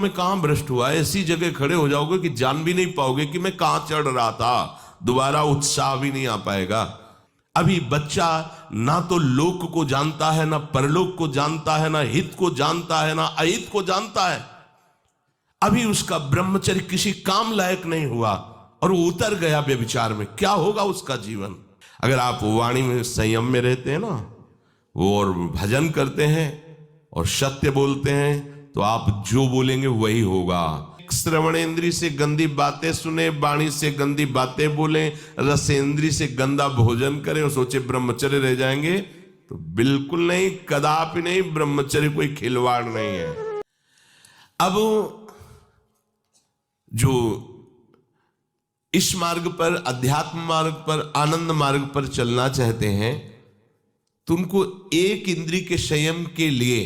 में कहां भ्रष्ट हुआ, ऐसी जगह खड़े हो जाओगे कि जान भी नहीं पाओगे कि मैं कहां चढ़ रहा था, दोबारा उत्साह भी नहीं आ पाएगा। अभी बच्चा ना तो लोक को जानता है, ना परलोक को जानता है, ना हित को जानता है, ना अहित को जानता है। अभी उसका ब्रह्मचर्य किसी काम लायक नहीं हुआ और वो उतर गया व्यभिचार में, क्या होगा उसका जीवन। अगर आप वाणी में संयम में रहते हैं ना, वो और भजन करते हैं और सत्य बोलते हैं, तो आप जो बोलेंगे वही होगा। श्रवणेंद्री से गंदी बातें सुने, वाणी से गंदी बातें बोले, रसेंद्री से गंदा भोजन करें और सोचे ब्रह्मचर्य रह जाएंगे, तो बिल्कुल नहीं, कदापि नहीं। ब्रह्मचर्य कोई खिलवाड़ नहीं है। अब जो इस मार्ग पर, अध्यात्म मार्ग पर, आनंद मार्ग पर चलना चाहते हैं, तो उनको एक इंद्रिय के संयम के लिए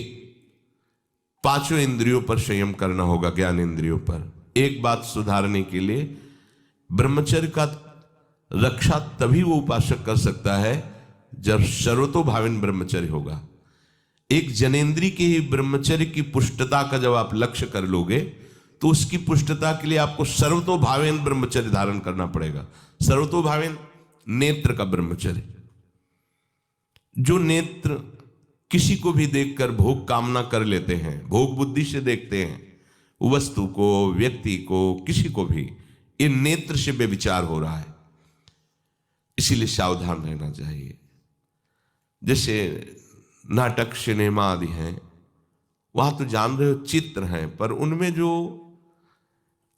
पांचों इंद्रियों पर संयम करना होगा, ज्ञान इंद्रियों पर। एक बात सुधारने के लिए ब्रह्मचर्य का रक्षा तभी वो उपासक कर सकता है जब सर्वतोभावेन ब्रह्मचर्य होगा। एक जनेन्द्रीय के ही ब्रह्मचर्य की पुष्टता का जब आप लक्ष्य कर लोगे, तो उसकी पुष्टता के लिए आपको सर्वतोभावेन ब्रह्मचर्य धारण करना पड़ेगा। सर्वतोभावेन नेत्र का ब्रह्मचर्य, जो नेत्र किसी को भी देखकर भोग कामना कर लेते हैं, भोग बुद्धि से देखते हैं वस्तु को, व्यक्ति को, किसी को भी, ये नेत्र से व्यभिचार हो रहा है। इसीलिए सावधान रहना चाहिए। जैसे नाटक, सिनेमा आदि हैं, वहां तो जान रहे हो चित्र हैं, पर उनमें जो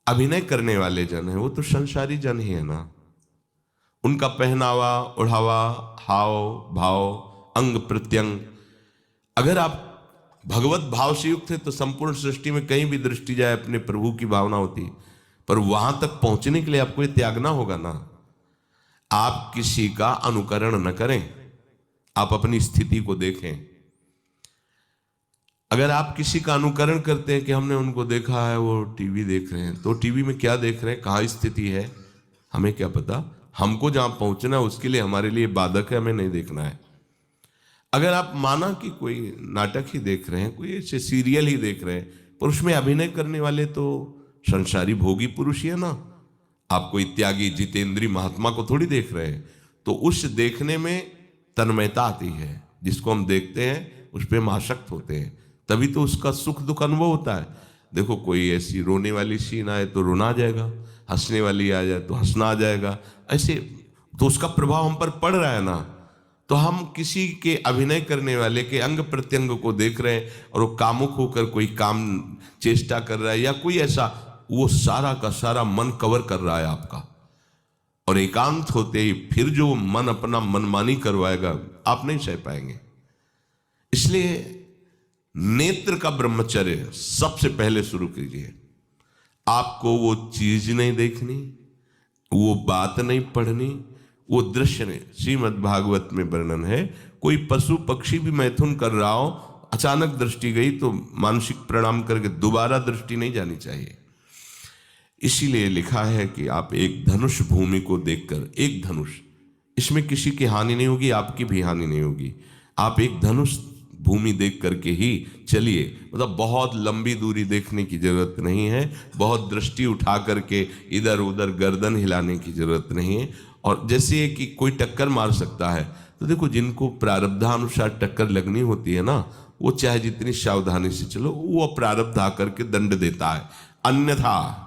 अभिनय करने वाले जन हैं वो तो संसारी जन ही है ना। उनका पहनावा, ओढ़ावा, हाव भाव, अंग प्रत्यंग, अगर आप भगवत भाव से युक्त है तो संपूर्ण सृष्टि में कहीं भी दृष्टि जाए अपने प्रभु की भावना होती है। पर वहां तक पहुंचने के लिए आपको ये त्यागना होगा ना। आप किसी का अनुकरण न करें, आप अपनी स्थिति को देखें। अगर आप किसी का अनुकरण करते हैं कि हमने उनको देखा है, वो टीवी देख रहे हैं, तो टीवी में क्या देख रहे हैं, कहाँ स्थिति है, हमें क्या पता। हमको जहां पहुंचना है उसके लिए हमारे लिए बाधक है, हमें नहीं देखना है। अगर आप माना कि कोई नाटक ही देख रहे हैं, कोई ऐसे सीरियल ही देख रहे हैं, पर उसमें अभिनय करने वाले तो संसारी भोगी पुरुष ही है ना। आप कोई त्यागी जितेंद्रीय महात्मा को थोड़ी देख रहे हैं। तो उस देखने में तन्मयता आती है, जिसको हम देखते हैं उस पर हम आसक्त होते हैं, तभी तो उसका सुख दुख अनुभव होता है। देखो कोई ऐसी रोने वाली सीन आए तो रोना आ जाएगा, हंसने वाली आ जाए तो हंसना आ जाएगा, ऐसे तो उसका प्रभाव हम पर पड़ रहा है ना। तो हम किसी के अभिनय करने वाले के अंग प्रत्यंग को देख रहे हैं और वो कामुक होकर कोई काम चेष्टा कर रहा है या कोई ऐसा, वो सारा का सारा मन कवर कर रहा है आपका। और एकांत होते ही फिर जो मन अपना मनमानी करवाएगा, आप नहीं सह पाएंगे। इसलिए नेत्र का ब्रह्मचर्य सबसे पहले शुरू कीजिए। आपको वो चीज नहीं देखनी, वो बात नहीं पढ़नी, वो दृश्य नहीं। श्रीमद् भागवत में वर्णन है, कोई पशु पक्षी भी मैथुन कर रहा हो, अचानक दृष्टि गई तो मानसिक प्रणाम करके दोबारा दृष्टि नहीं जानी चाहिए। इसीलिए लिखा है कि आप एक धनुष भूमि को देखकर, एक धनुष, इसमें किसी की हानि नहीं होगी, आपकी भी हानि नहीं होगी। आप एक धनुष भूमि देख करके ही चलिए। मतलब बहुत लंबी दूरी देखने की जरूरत नहीं है, बहुत दृष्टि उठा करके इधर उधर गर्दन हिलाने की जरूरत नहीं है। और जैसे कि कोई टक्कर मार सकता है, तो देखो जिनको प्रारब्धानुसार टक्कर लगनी होती है ना, वो चाहे जितनी सावधानी से चलो, वो प्रारब्ध आकर के दंड देता है। अन्यथा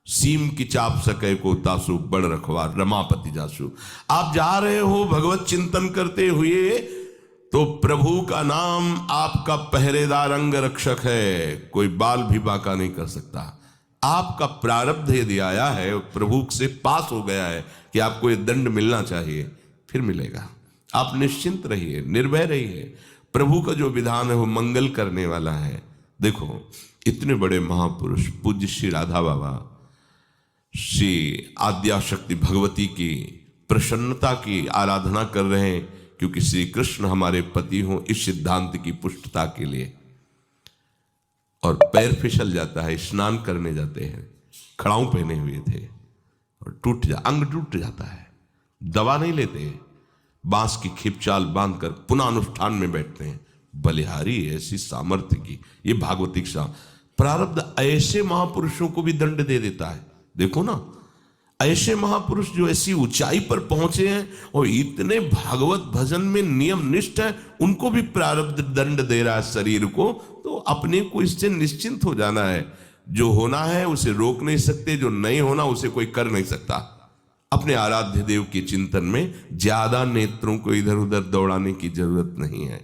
सीम की चाप सके को तासु, बड़ रखवार रमापति जासु। आप जा रहे हो भगवत चिंतन करते हुए, तो प्रभु का नाम आपका पहरेदार अंग रक्षक है, कोई बाल भी बाका नहीं कर सकता। आपका प्रारब्ध यदि आया है, प्रभु से पास हो गया है कि आपको ये दंड मिलना चाहिए, फिर मिलेगा। आप निश्चिंत रहिए, निर्भय रहिए। प्रभु का जो विधान है वो मंगल करने वाला है। देखो इतने बड़े महापुरुष पूज्य श्री राधा बाबा, श्री आद्याशक्ति भगवती की प्रसन्नता की आराधना कर रहे हैं, क्योंकि श्री कृष्ण हमारे पति हों, इस सिद्धांत की पुष्टता के लिए। और पैर फिसल जाता है, स्नान करने जाते हैं, खड़ाऊ पहने हुए थे और अंग टूट जाता है, दवा नहीं लेते, बांस की खिपचाल बांधकर पुनः अनुष्ठान में बैठते हैं। बलिहारी ऐसी सामर्थ्य की, ये भागवतिक सा प्रारब्ध ऐसे महापुरुषों को भी दंड दे देता है। देखो ना, ऐसे महापुरुष जो ऐसी ऊंचाई पर पहुंचे हैं और इतने भागवत भजन में नियम निष्ठ है, उनको भी प्रारब्ध दंड दे रहा है शरीर को। तो अपने को इससे निश्चिंत हो जाना है। जो होना है उसे रोक नहीं सकते, जो नहीं होना उसे कोई कर नहीं सकता। अपने आराध्य देव के चिंतन में ज्यादा नेत्रों को इधर उधर दौड़ाने की जरूरत नहीं है।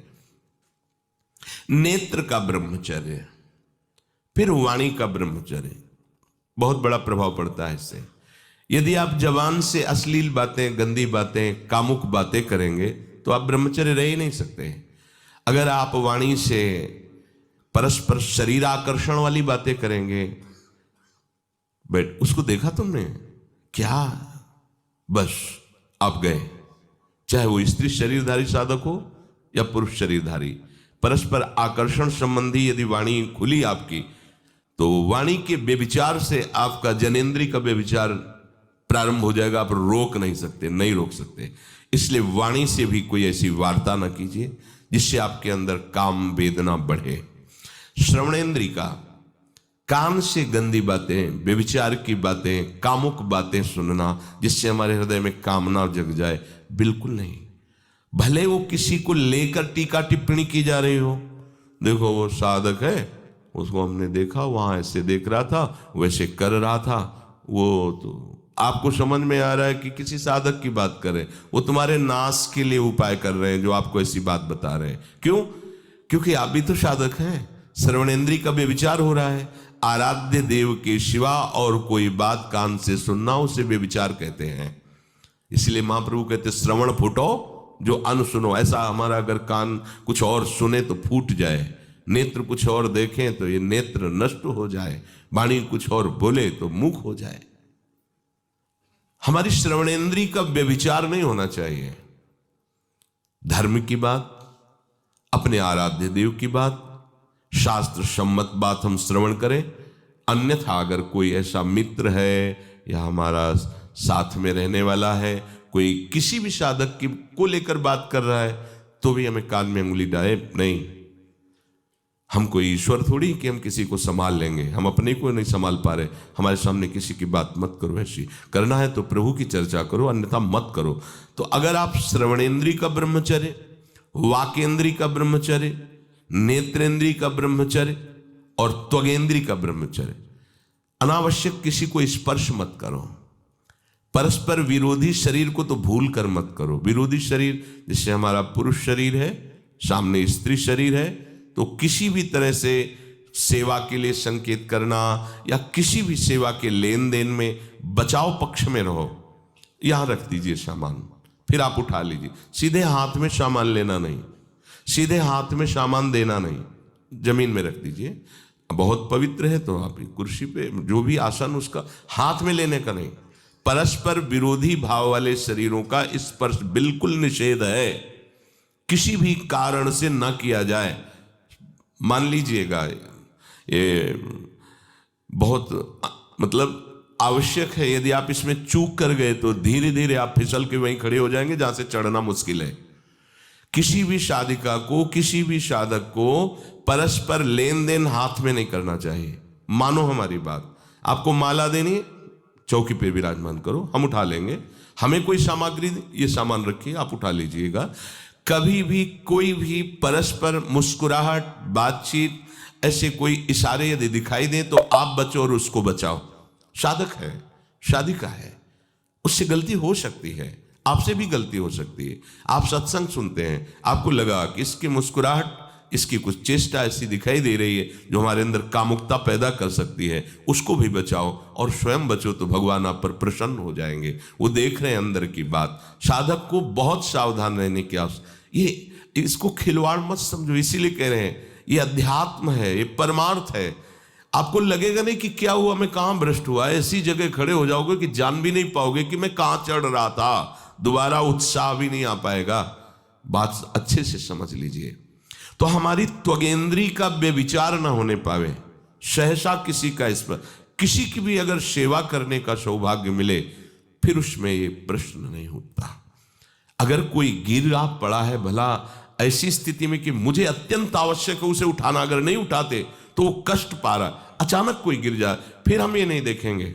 नेत्र का ब्रह्मचर्य, फिर वाणी का ब्रह्मचर्य, बहुत बड़ा प्रभाव पड़ता है इससे। यदि आप जबान से अश्लील बातें, गंदी बातें, कामुक बातें करेंगे तो आप ब्रह्मचर्य रह ही नहीं सकते। अगर आप वाणी से परस्पर शरीर आकर्षण वाली बातें करेंगे, बट उसको देखा तुमने क्या, बस आप गए। चाहे वो स्त्री शरीरधारी साधक हो या पुरुष शरीरधारी, परस्पर आकर्षण संबंधी यदि वाणी खुली आपकी, तो वाणी के व्यभिचार से आपका जनेंद्री का व्यभिचार प्रारंभ हो जाएगा। आप रोक नहीं सकते, नहीं रोक सकते। इसलिए वाणी से भी कोई ऐसी वार्ता ना कीजिए जिससे आपके अंदर काम वेदना बढ़े। श्रवणेंद्री का, कान से गंदी बातें, व्यभिचार की बातें, कामुक बातें सुनना जिससे हमारे हृदय में कामना जग जाए, बिल्कुल नहीं। भले वो किसी को लेकर टीका टिप्पणी की जा रही हो, देखो वो साधक है, उसको हमने देखा वहां ऐसे देख रहा था, वैसे कर रहा था, वो तो आपको समझ में आ रहा है कि किसी साधक की बात कर रहे हैं, वो तुम्हारे नाश के लिए उपाय कर रहे हैं जो आपको ऐसी बात बता रहे हैं। क्यों? क्योंकि आप भी तो साधक हैं। श्रवणेंद्री का व्यभिचार हो रहा है। आराध्य देव के सिवा और कोई बात कान से सुनना उसे व्यभिचार कहते हैं। इसलिए महाप्रभु कहते श्रवण फूटो जो अन सुनो। ऐसा हमारा अगर कान कुछ और सुने तो फूट जाए, नेत्र कुछ और देखें तो ये नेत्र नष्ट हो जाए, वाणी कुछ और बोले तो मुख हो जाए। हमारी श्रवणेंद्री का व्यभिचार नहीं होना चाहिए। धर्म की बात, अपने आराध्य देव की बात, शास्त्र सम्मत बात हम श्रवण करें। अन्यथा अगर कोई ऐसा मित्र है या हमारा साथ में रहने वाला है, कोई किसी भी साधक की को लेकर बात कर रहा है, तो भी हमें कान में उंगली डाले नहीं। हम कोई ईश्वर थोड़ी कि हम किसी को संभाल लेंगे, हम अपने को नहीं संभाल पा रहे। हमारे सामने किसी की बात मत करो, ऐसी करना है तो प्रभु की चर्चा करो, अन्यथा मत करो। तो अगर आप श्रवणेंद्री का ब्रह्मचर्य, वाकेंद्री का ब्रह्मचर्य, नेत्रेंद्री का ब्रह्मचर्य और त्वगेंद्री का ब्रह्मचर्य, अनावश्यक किसी को स्पर्श मत करो। परस्पर विरोधी शरीर को तो भूल कर मत करो। विरोधी शरीर जिससे हमारा पुरुष शरीर है, सामने स्त्री शरीर है, तो किसी भी तरह से सेवा के लिए संकेत करना या किसी भी सेवा के लेन देन में बचाव पक्ष में रहो। यहां रख दीजिए सामान, फिर आप उठा लीजिए। सीधे हाथ में सामान लेना नहीं, सीधे हाथ में सामान देना नहीं, जमीन में रख दीजिए। बहुत पवित्र है तो आप कुर्सी पे जो भी आसन उसका हाथ में लेने का नहीं। परस्पर विरोधी भाव वाले शरीरों का स्पर्श बिल्कुल निषेध है, किसी भी कारण से न किया जाए। मान लीजिएगा ये बहुत मतलब आवश्यक है, यदि आप इसमें चूक कर गए तो धीरे धीरे आप फिसल के वहीं खड़े हो जाएंगे जहां से चढ़ना मुश्किल है। किसी भी साधिका को, किसी भी साधक को परस्पर लेन देन हाथ में नहीं करना चाहिए। मानो हमारी बात, आपको माला देनी, चौकी पे विराजमान करो, हम उठा लेंगे। हमें कोई सामग्री, ये सामान रखिए, आप उठा लीजिएगा। कभी भी कोई भी परस्पर मुस्कुराहट, बातचीत, ऐसे कोई इशारे यदि दिखाई दे तो आप बचो और उसको बचाओ। साधक है, साधिका है, उससे गलती हो सकती है, आपसे भी गलती हो सकती है। आप सत्संग सुनते हैं, आपको लगा कि इसकी मुस्कुराहट, इसकी कुछ चेष्टा ऐसी दिखाई दे रही है जो हमारे अंदर कामुकता पैदा कर सकती है, उसको भी बचाओ और स्वयं बचो, तो भगवान आप पर प्रसन्न हो जाएंगे। वो देख रहे हैं अंदर की बात। साधक को बहुत सावधान रहने की आवश्यकता। ये इसको खिलवाड़ मत समझो, इसीलिए कह रहे हैं ये अध्यात्म है, ये परमार्थ है। आपको लगेगा नहीं कि क्या हुआ, मैं कहां भ्रष्ट हुआ, ऐसी जगह खड़े हो जाओगे कि जान भी नहीं पाओगे कि मैं कहां चढ़ रहा था, दोबारा उत्साह भी नहीं आ पाएगा। बात अच्छे से समझ लीजिए। तो हमारी त्वगेंद्री का व्यभिचार ना होने पावे, सहसा किसी का इस पर किसी की भी अगर सेवा करने का सौभाग्य मिले, फिर उसमें ये प्रश्न नहीं उठता। अगर कोई गिरा पड़ा है, भला ऐसी स्थिति में कि मुझे अत्यंत आवश्यक है उसे उठाना, अगर नहीं उठाते तो वो कष्ट पा रहा, अचानक कोई गिर जाए, फिर हम ये नहीं देखेंगे,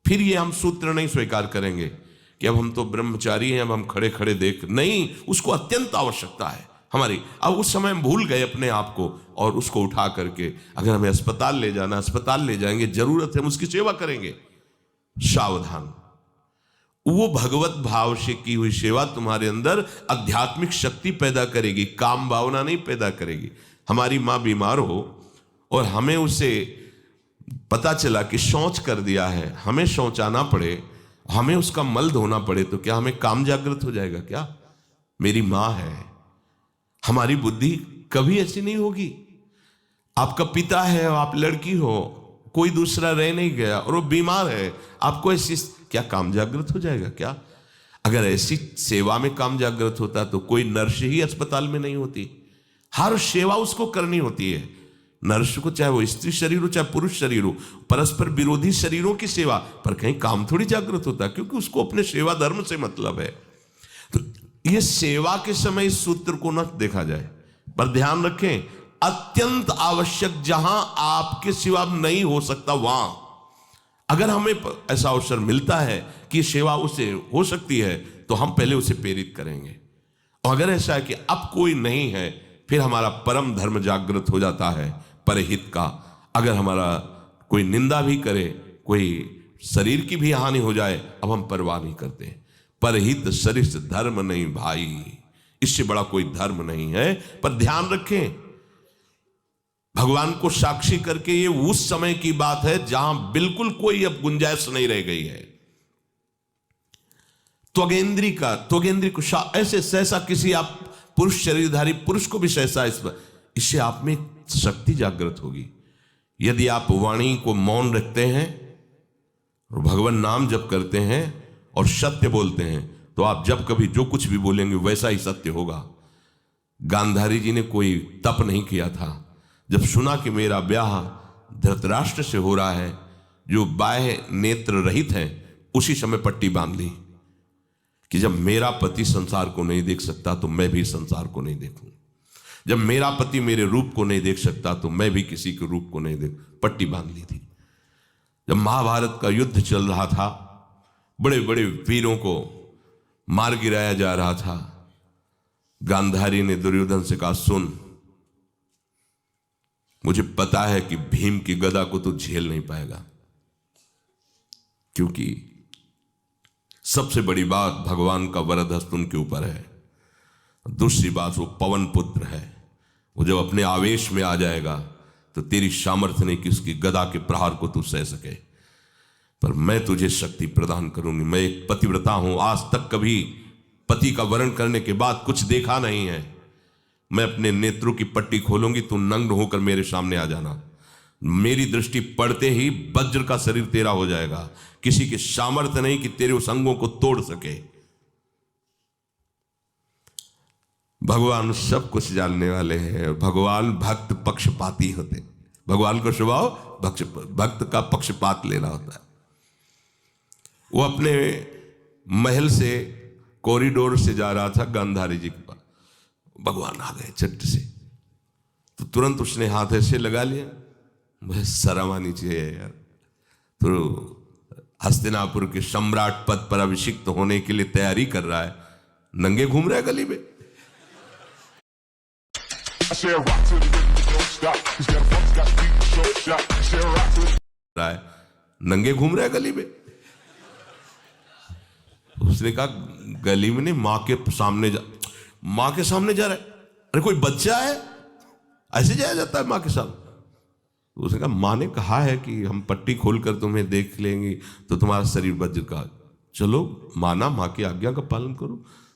फिर ये हम सूत्र नहीं स्वीकार करेंगे कि अब हम तो ब्रह्मचारी हैं, अब हम खड़े खड़े देख नहीं। उसको अत्यंत आवश्यकता है हमारी। अब उस समय हम भूल गए अपने आप को, और उसको उठा करके अगर हमें अस्पताल ले जाना, अस्पताल ले जाएंगे, जरूरत है हम उसकी सेवा करेंगे। सावधान, वो भगवत भाव से की हुई सेवा तुम्हारे अंदर आध्यात्मिक शक्ति पैदा करेगी, काम भावना नहीं पैदा करेगी। हमारी माँ बीमार हो और हमें उसे पता चला कि शौच कर दिया है, हमें शौचाना पड़े, हमें उसका मल धोना पड़े, तो क्या हमें काम जागृत हो जाएगा? क्या मेरी माँ है। हमारी बुद्धि कभी ऐसी नहीं होगी। आपका पिता है, आप लड़की हो, कोई दूसरा रह नहीं गया और वो बीमार है, आपको ऐसी क्या काम जागृत हो जाएगा? क्या अगर ऐसी सेवा में काम जागृत होता तो कोई नर्स ही अस्पताल में नहीं होती। हर सेवा उसको करनी होती है, नर्स को, चाहे वो स्त्री शरीर हो चाहे पुरुष शरीर हो, परस्पर विरोधी शरीरों की सेवा, पर कहीं काम थोड़ी जागृत होता, क्योंकि उसको अपने सेवा धर्म से मतलब है। तो ये सेवा के समय इस सूत्र को न देखा जाए, पर ध्यान रखें, अत्यंत आवश्यक, जहां आपके सिवा नहीं हो सकता वहां अगर हमें ऐसा अवसर मिलता है कि सेवा उसे हो सकती है, तो हम पहले उसे प्रेरित करेंगे। और अगर ऐसा है कि अब कोई नहीं है, फिर हमारा परम धर्म जागृत हो जाता है परहित का। अगर हमारा कोई निंदा भी करे, कोई शरीर की भी हानि हो जाए, अब हम परवाह नहीं करते। परहित सरिस धर्म नहीं भाई, इससे बड़ा कोई धर्म नहीं है। पर ध्यान रखें, भगवान को साक्षी करके ये उस समय की बात है जहां बिल्कुल कोई अब गुंजाइश नहीं रह गई है। त्वगेंद्री को ऐसे सहसा किसी आप पुरुष शरीरधारी पुरुष को भी सहसा इससे आप में शक्ति जागृत होगी। यदि आप वाणी को मौन रखते हैं और भगवान नाम जप करते हैं और सत्य बोलते हैं, तो आप जब कभी जो कुछ भी बोलेंगे वैसा ही सत्य होगा। गांधारी जी ने कोई तप नहीं किया था। जब सुना कि मेरा ब्याह धृतराष्ट्र से हो रहा है, जो बाह्य नेत्र रहित हैं, उसी समय पट्टी बांध ली कि जब मेरा पति संसार को नहीं देख सकता तो मैं भी संसार को नहीं देखूं। जब मेरा पति मेरे रूप को नहीं देख सकता तो मैं भी किसी के रूप को नहीं देख, पट्टी बांध ली थी। जब महाभारत का युद्ध चल रहा था, बड़े बड़े वीरों को मार गिराया जा रहा था, गांधारी ने दुर्योधन से कहा, सुन, मुझे पता है कि भीम की गदा को तू झेल नहीं पाएगा, क्योंकि सबसे बड़ी बात भगवान का वरद हस्त उनके ऊपर है। दूसरी बात, वो पवन पुत्र है, वो जब अपने आवेश में आ जाएगा तो तेरी सामर्थ्य नहीं कि उसकी गदा के प्रहार को तू सह सके, पर मैं तुझे शक्ति प्रदान करूंगी। मैं एक पतिव्रता हूं, आज तक कभी पति का वरण करने के बाद कुछ देखा नहीं है। मैं अपने नेत्रों की पट्टी खोलूंगी, तू नग्न होकर मेरे सामने आ जाना। मेरी दृष्टि पड़ते ही वज्र का शरीर तेरा हो जाएगा। किसी के सामर्थ्य नहीं कि तेरे उस अंगों को तोड़ सके। भगवान सब कुछ जानने वाले हैं। भगवान भक्त पक्षपाती होते। भगवान का स्वभाव भक्त का पक्षपात लेना होता है। वो अपने महल से कॉरिडोर से जा रहा था गांधारी जी के पास, भगवान आ गए झट से, तो तुरंत उसने हाथ ऐसे लगा लिया। मुझे शर्म आनी चाहिए यार, तो हस्तिनापुर के सम्राट पद पर अभिषिक्त होने के लिए तैयारी कर रहा है, नंगे घूम रहा है गली में। नंगे घूम रहा है गली में। उसने कहा गली में नहीं, माँ के सामने जा रहा है। अरे कोई बच्चा है, ऐसे जाया जाता है माँ के सामने? उसने कहा माँ ने कहा है कि हम पट्टी खोलकर तुम्हें देख लेंगे तो तुम्हारा शरीर वज्र का। चलो माना, माँ की आज्ञा का पालन करो,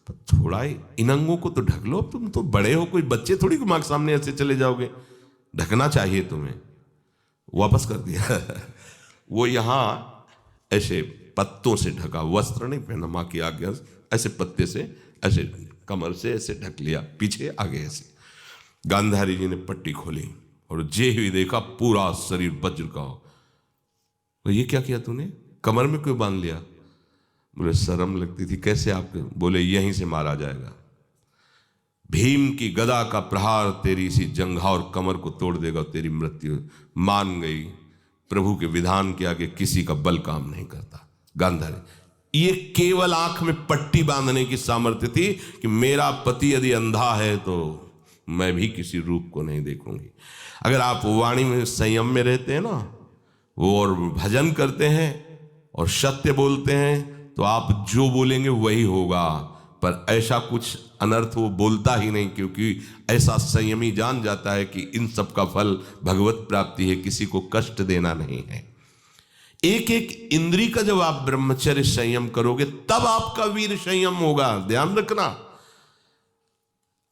पर थोड़ा इन अंगों को तो ढक लो। तुम तो बड़े हो, कोई बच्चे थोड़ी माँ के सामने ऐसे चले जाओगे, ढकना चाहिए तुम्हें। वापस कर दिया। वो यहाँ ऐसे पत्तों से ढका, वस्त्र नहीं पहना, माँ की आज्ञा ऐसे पत्ते से ऐसे कमर से ऐसे ढक लिया, पीछे आगे ऐसे। गांधारी जी ने पट्टी खोली और जे ही देखा पूरा शरीर वज्र का। तो ये क्या किया तूने, कमर में क्यों बांध लिया? बोले शर्म लगती थी। कैसे आपके? बोले यहीं से मारा जाएगा। भीम की गदा का प्रहार तेरी सी जंघार कमर को तोड़ देगा, तेरी मृत्यु मान गई। प्रभु के विधान के आगे किसी का बल काम नहीं करता। गांधारी ये केवल आंख में पट्टी बांधने की सामर्थ्य थी कि मेरा पति यदि अंधा है तो मैं भी किसी रूप को नहीं देखूंगी। अगर आप वाणी में संयम में रहते हैं ना, वो और भजन करते हैं और सत्य बोलते हैं, तो आप जो बोलेंगे वही होगा। पर ऐसा कुछ अनर्थ वो बोलता ही नहीं, क्योंकि ऐसा संयमी जान जाता है कि इन सब का फल भगवत प्राप्ति है, किसी को कष्ट देना नहीं है। एक एक इंद्री का जब आप ब्रह्मचर्य संयम करोगे तब आपका वीर संयम होगा। ध्यान रखना,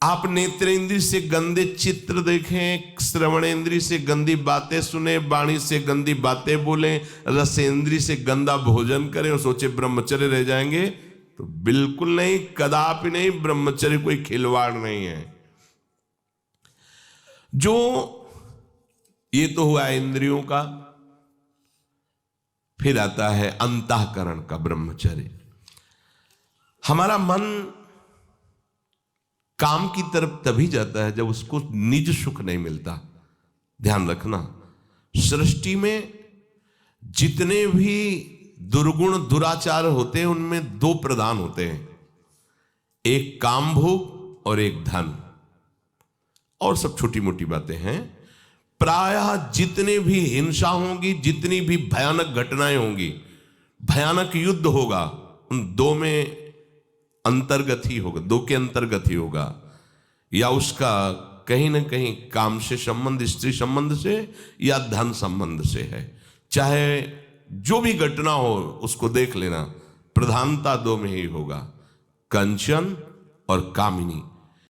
आप नेत्रेंद्री से गंदे चित्र देखें, श्रवणेंद्री से गंदी बातें सुने, वाणी से गंदी बातें बोलें, रसेंद्री से गंदा भोजन करें और सोचे ब्रह्मचर्य रह जाएंगे, तो बिल्कुल नहीं, कदापि नहीं। ब्रह्मचर्य कोई खिलवाड़ नहीं है। जो ये तो हुआ इंद्रियों का, फिर आता है अंतःकरण का ब्रह्मचर्य। हमारा मन काम की तरफ तभी जाता है जब उसको निज सुख नहीं मिलता। ध्यान रखना, सृष्टि में जितने भी दुर्गुण दुराचार होते हैं उनमें दो प्रधान होते हैं, एक काम भोग और एक धन, और सब छोटी मोटी बातें हैं। प्रायः जितने भी हिंसा होंगी, जितनी भी भयानक घटनाएं होंगी, भयानक युद्ध होगा, उन दो में अंतर्गत ही होगा, दो के अंतर्गत ही होगा। या उसका कहीं ना कहीं काम से संबंध, स्त्री संबंध से या धन संबंध से है। चाहे जो भी घटना हो उसको देख लेना, प्रधानता दो में ही होगा, कंचन और कामिनी।